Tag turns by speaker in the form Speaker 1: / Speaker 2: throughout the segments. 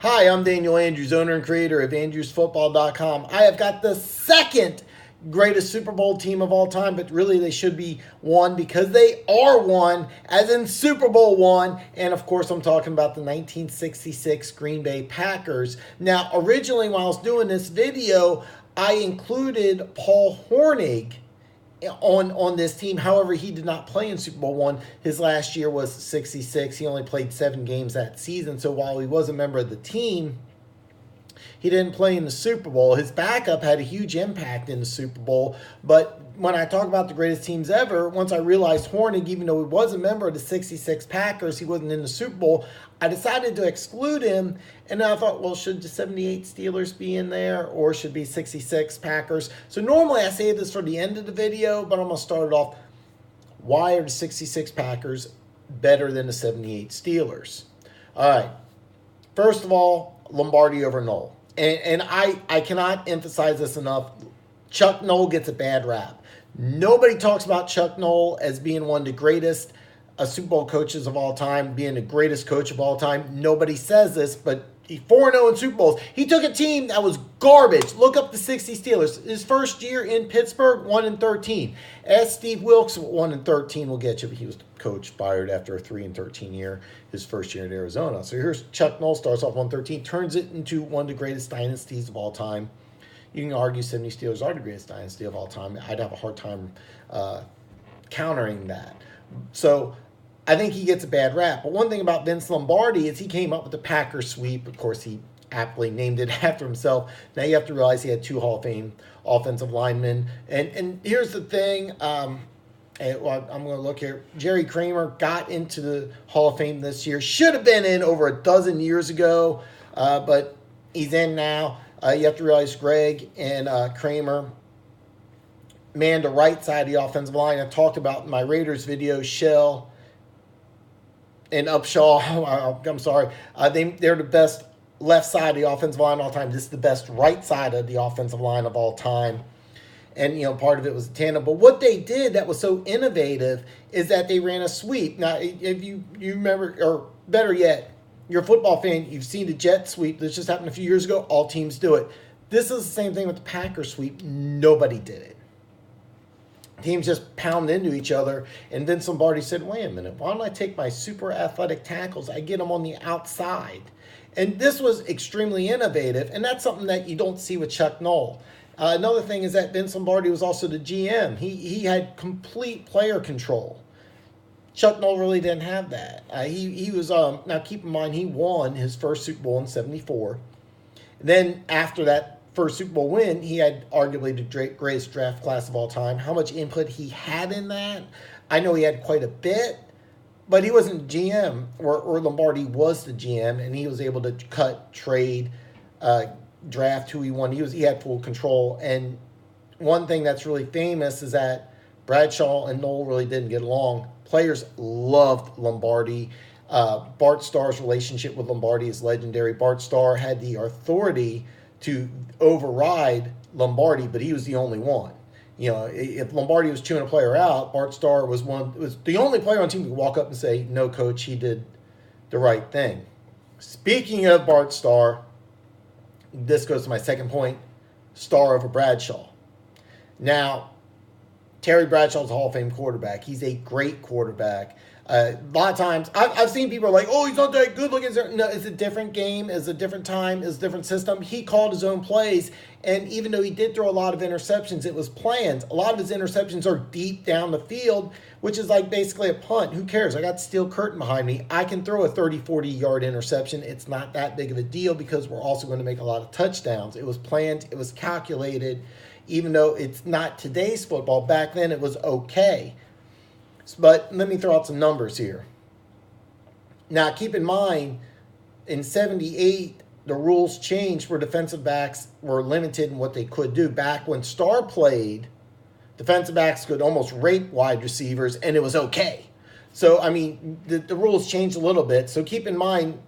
Speaker 1: Hi, I'm Daniel Andrews, owner and creator of AndrewsFootball.com. I have got the second greatest Super Bowl team of all time, but really they should be one because they are one, as in Super Bowl one. And of course, I'm talking about the 1966 Green Bay Packers. Now, originally, when I was doing this video, I included Paul Hornung on this team. However, he did not play in Super Bowl one. His last year was 66. He only played 7 games that season. So while he was a member of the team, he didn't play in the Super Bowl. His backup had a huge impact in the Super Bowl. But when I talk about the greatest teams ever, once I realized Hornung, even though he was a member of the 66 Packers, he wasn't in the Super Bowl, I decided to exclude him. And then I thought, well, should the 78 Steelers be in there or should be 66 Packers? So normally I save this for the end of the video, but I'm going to start it off. Why are the 66 Packers better than the 78 Steelers? All right. First of all, Lombardi over Noll. And I cannot emphasize this enough. Chuck Noll gets a bad rap. Nobody talks about Chuck Noll as being one of the greatest Super Bowl coaches of all time, being the greatest coach of all time. Nobody says this, but he's 4-0 in Super Bowls. He took a team that was garbage. Look up the 60 Steelers. His first year in Pittsburgh, 1-13. Ask Steve Wilkes, 1-13 will get you, but he was coach fired after a 3-13 year, his first year in Arizona. So here's Chuck Noll, starts off 1-13, turns it into one of the greatest dynasties of all time. You can argue 70 Steelers are the greatest dynasty of all time. I'd have a hard time countering that. So I think he gets a bad rap. But one thing about Vince Lombardi is he came up with the Packers sweep. Of course, he aptly named it after himself. Now you have to realize he had 2 Hall of Fame offensive linemen. And here's the thing. I'm going to look here. Jerry Kramer got into the Hall of Fame this year. Should have been in over a dozen years ago, but he's in now. You have to realize Greg and Kramer manned the right side of the offensive line. I talked about in my Raiders video, Shell and Upshaw. I'm sorry. They're the best left side of the offensive line of all time. This is the best right side of the offensive line of all time. And, part of it was tandem. But what they did that was so innovative is that they ran a sweep. Now, if you remember, or better yet, you're a football fan, you've seen the jet sweep. This just happened a few years ago. All teams do it. This is the same thing with the Packers sweep. Nobody did it. Teams just pound into each other. And Vince Lombardi said, wait a minute, why don't I take my super athletic tackles? I get them on the outside. And this was extremely innovative. And that's something that you don't see with Chuck Noll. Another thing is that Vince Lombardi was also the GM. He had complete player control. Chuck Noll really didn't have that. He was, now keep in mind, he won his first Super Bowl in 74. Then after that first Super Bowl win, he had arguably the greatest draft class of all time. How much input he had in that, I know he had quite a bit, but he wasn't GM, or Lombardi was the GM, and he was able to cut, trade, draft who he wanted. He had full control. And one thing that's really famous is that Bradshaw and Noll really didn't get along. Players loved Lombardi. Bart Starr's relationship with Lombardi is legendary. Bart Starr had the authority to override Lombardi, but he was the only one. If Lombardi was chewing a player out, Bart Starr was the only player on the team who could walk up and say, no, coach, he did the right thing. Speaking of Bart Starr, this goes to my second point, Starr over Bradshaw. Now, Terry Bradshaw's a Hall of Fame quarterback. He's a great quarterback. A lot of times, I've seen people like, oh, he's not that good looking. No, it's a different game. It's a different time. It's a different system. He called his own plays. And even though he did throw a lot of interceptions, it was planned. A lot of his interceptions are deep down the field, which is like basically a punt. Who cares? I got steel curtain behind me. I can throw a 30, 40-yard interception. It's not that big of a deal because we're also going to make a lot of touchdowns. It was planned. It was calculated. Even though it's not today's football, back then it was okay. But let me throw out some numbers here. Now, keep in mind, in 78, the rules changed where defensive backs were limited in what they could do. Back when Starr played, defensive backs could almost rape wide receivers, and it was okay. So, I mean, the rules changed a little bit. So keep in mind,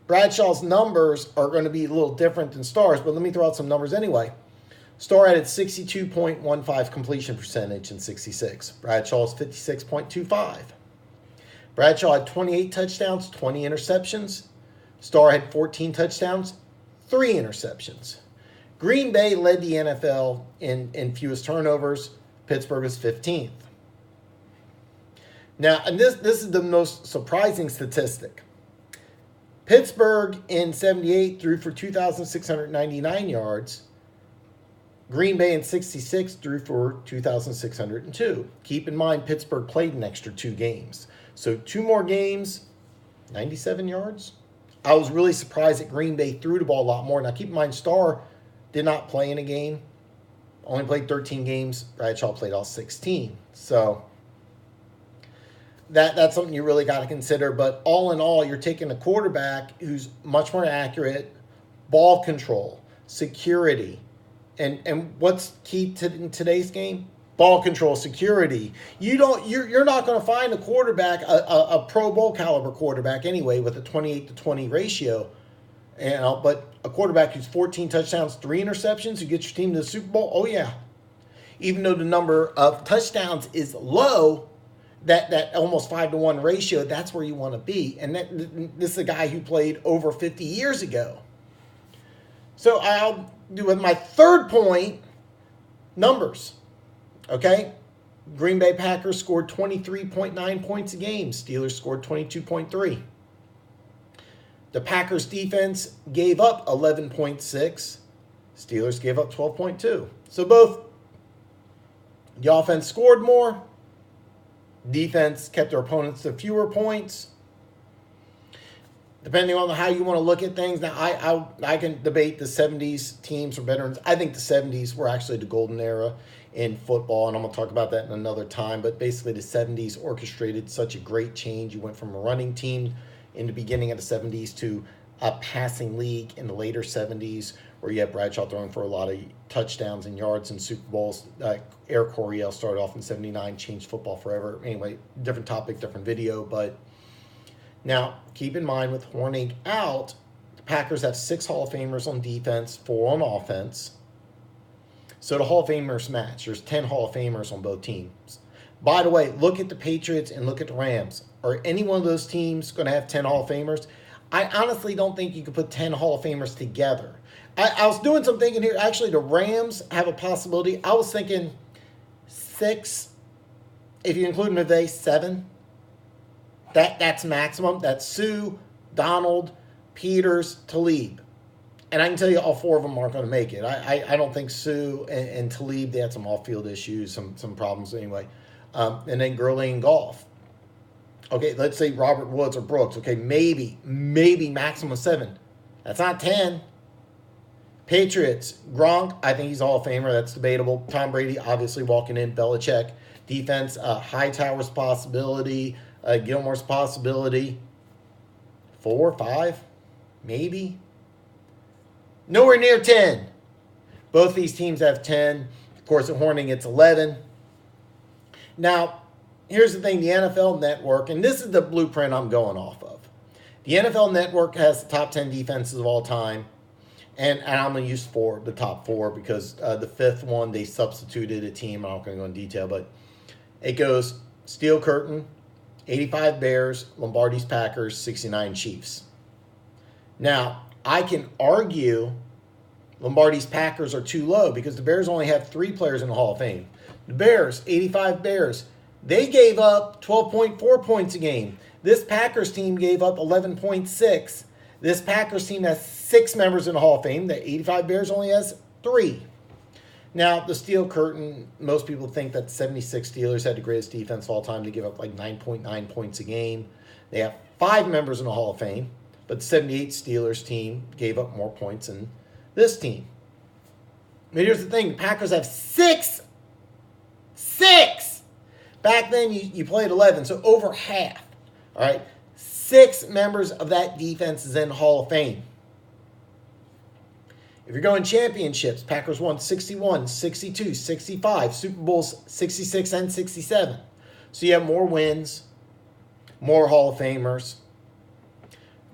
Speaker 1: Bradshaw's numbers are going to be a little different than Starr's, but let me throw out some numbers anyway. Starr had a 62.15 completion percentage in 66. Bradshaw's 56.25. Bradshaw had 28 touchdowns, 20 interceptions. Starr had 14 touchdowns, 3 interceptions. Green Bay led the NFL in fewest turnovers. Pittsburgh was 15th. Now, and this is the most surprising statistic. Pittsburgh in 78 threw for 2,699 yards. Green Bay in 66 threw for 2,602. Keep in mind, Pittsburgh played an extra 2 games. So 2 more games, 97 yards. I was really surprised that Green Bay threw the ball a lot more. Now, keep in mind, Starr did not play in a game. Only played 13 games. Bradshaw played all 16. So that's something you really got to consider. But all in all, you're taking a quarterback who's much more accurate, ball control, security. And what's key in today's game? Ball control, security. You're not going to find a quarterback, a Pro Bowl caliber quarterback anyway, with a 28-20 ratio. But a quarterback who's 14 touchdowns, 3 interceptions, who gets your team to the Super Bowl, oh yeah. Even though the number of touchdowns is low, that almost 5-1 ratio, that's where you want to be. And this is a guy who played over 50 years ago. So I'll do with my third point, numbers. Okay? Green Bay Packers scored 23.9 points a game. Steelers scored 22.3. The Packers defense gave up 11.6. Steelers gave up 12.2. So both the offense scored more. Defense kept their opponents to fewer points. Depending on how you want to look at things. Now, I can debate the 70s teams or veterans. I think the 70s were actually the golden era in football, and I'm going to talk about that in another time. But basically, the 70s orchestrated such a great change. You went from a running team in the beginning of the 70s to a passing league in the later 70s, where you had Bradshaw throwing for a lot of touchdowns and yards and Super Bowls. Eric Coryell started off in 79, changed football forever. Anyway, different topic, different video, but now, keep in mind, with Hornung out, the Packers have 6 Hall of Famers on defense, 4 on offense. So the Hall of Famers match. There's 10 Hall of Famers on both teams. By the way, look at the Patriots and look at the Rams. Are any one of those teams going to have 10 Hall of Famers? I honestly don't think you could put 10 Hall of Famers together. I was doing some thinking here. Actually, the Rams have a possibility. I was thinking 6, if you include McVay, 7. That's maximum. That's Sue, Donald, Peters, Talib. And I can tell you all 4 of them aren't going to make it. I don't think Sue and Talib, they had some off-field issues, some problems anyway. And then Gurley and Goff. Okay, let's say Robert Woods or Brooks. Okay, maybe maximum 7. That's not 10. Patriots, Gronk, I think he's a Hall of Famer. That's debatable. Tom Brady, obviously walking in. Belichick. Defense, Hightower's possibility. Gilmore's possibility. 4, 5, maybe. Nowhere near 10. Both these teams have 10. Of course, at Hornung, it's 11. Now, here's the thing. The NFL Network, and this is the blueprint I'm going off of. The NFL Network has the top 10 defenses of all time. And I'm going to use the top 4, because the 5th one, they substituted a team. I'm not going to go in detail, but it goes Steel Curtain, 85 Bears, Lombardi's Packers, 69 Chiefs. Now, I can argue Lombardi's Packers are too low, because the Bears only have 3 players in the Hall of Fame. The Bears, 85 Bears, they gave up 12.4 points a game. This Packers team gave up 11.6. This Packers team has 6 members in the Hall of Fame. The 85 Bears only has 3. Now, the Steel Curtain, most people think that 76 Steelers had the greatest defense of all time. They give up like 9.9 points a game. They have 5 members in the Hall of Fame, but the 78 Steelers team gave up more points than this team. But here's the thing. The Packers have 6. 6! Back then, you played 11, so over half. All right? 6 members of that defense is in the Hall of Fame. If you're going championships, Packers won 61, 62, 65, Super Bowls 66 and 67. So you have more wins, more Hall of Famers,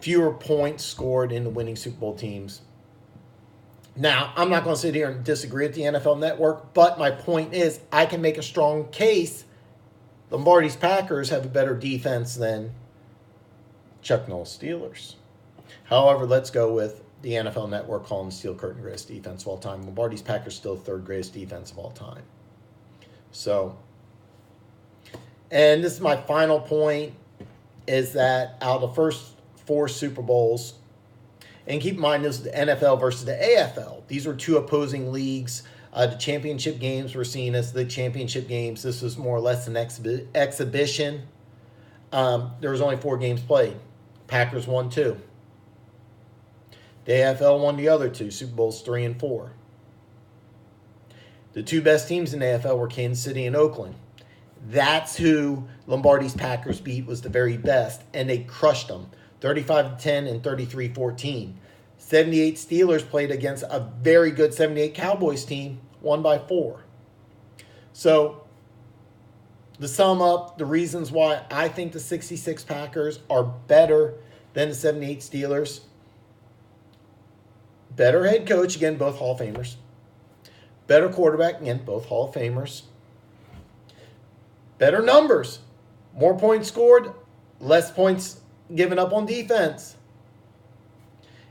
Speaker 1: fewer points scored in the winning Super Bowl teams. Now, I'm not going to sit here and disagree with the NFL Network, but my point is I can make a strong case Lombardi's Packers have a better defense than Chuck Noll's Steelers. However, let's go with the NFL Network calling the Steel Curtain greatest defense of all time. Lombardi's Packers still third greatest defense of all time. So, and this is my final point, is that out of the first 4 Super Bowls, and keep in mind this is the NFL versus the AFL. These were 2 opposing leagues. The championship games were seen as the championship games. This was more or less an exhibition. There was only 4 games played. Packers won 2. The AFL won the other 2, Super Bowls 3 and 4. The 2 best teams in the AFL were Kansas City and Oakland. That's who Lombardi's Packers beat, was the very best, and they crushed them, 35-10 and 33-14. 78 Steelers played against a very good 78 Cowboys team, won by 4. So, to sum up, the reasons why I think the 66 Packers are better than the 78 Steelers: better head coach, again, both Hall of Famers. Better quarterback, again, both Hall of Famers. Better numbers. More points scored, less points given up on defense.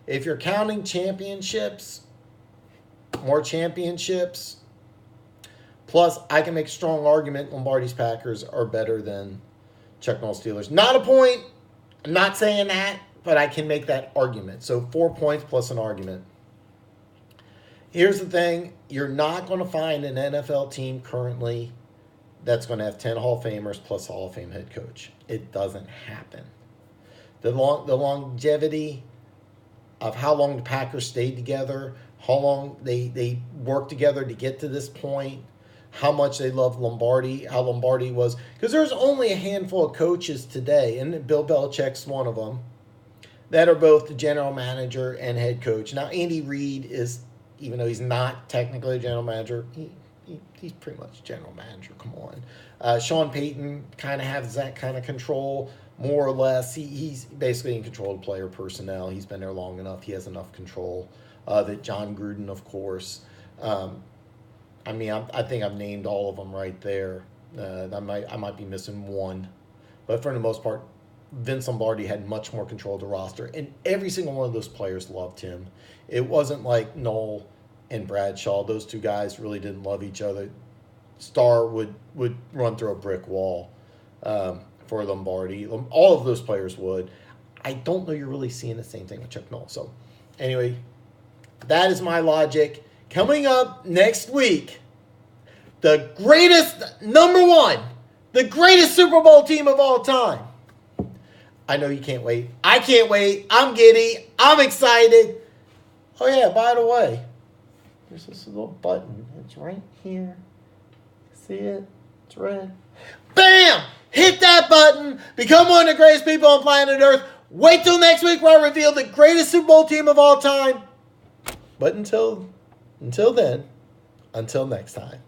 Speaker 1: If you're counting championships, more championships. Plus, I can make a strong argument Lombardi's Packers are better than Chuck Noll Steelers. Not a point. I'm not saying that, but I can make that argument. So 4 points plus an argument. Here's the thing. You're not going to find an NFL team currently that's going to have 10 Hall of Famers plus a Hall of Fame head coach. It doesn't happen. The longevity of how long the Packers stayed together, how long they worked together to get to this point, how much they loved Lombardi, how Lombardi was. Because there's only a handful of coaches today, and Bill Belichick's one of them, that are both the general manager and head coach. Now, Andy Reid is, even though he's not technically a general manager, he's pretty much general manager. Come on. Sean Payton kind of has that kind of control, more or less. He's basically in control of player personnel. He's been there long enough. He has enough control. That John Gruden, of course. I think I've named all of them right there. I might be missing one. But for the most part, Vince Lombardi had much more control of the roster. And every single one of those players loved him. It wasn't like Noll and Bradshaw. Those 2 guys really didn't love each other. Starr would run through a brick wall for Lombardi. All of those players would. I don't know you're really seeing the same thing with Chuck Noll. So, anyway, that is my logic. Coming up next week, the greatest, number 1, the greatest Super Bowl team of all time. I know you can't wait. I can't wait. I'm giddy. I'm excited. Oh, yeah, by the way, there's this little button. It's right here. See it? It's red. Bam! Hit that button. Become one of the greatest people on planet Earth. Wait till next week where I reveal the greatest Super Bowl team of all time. But until then, until next time.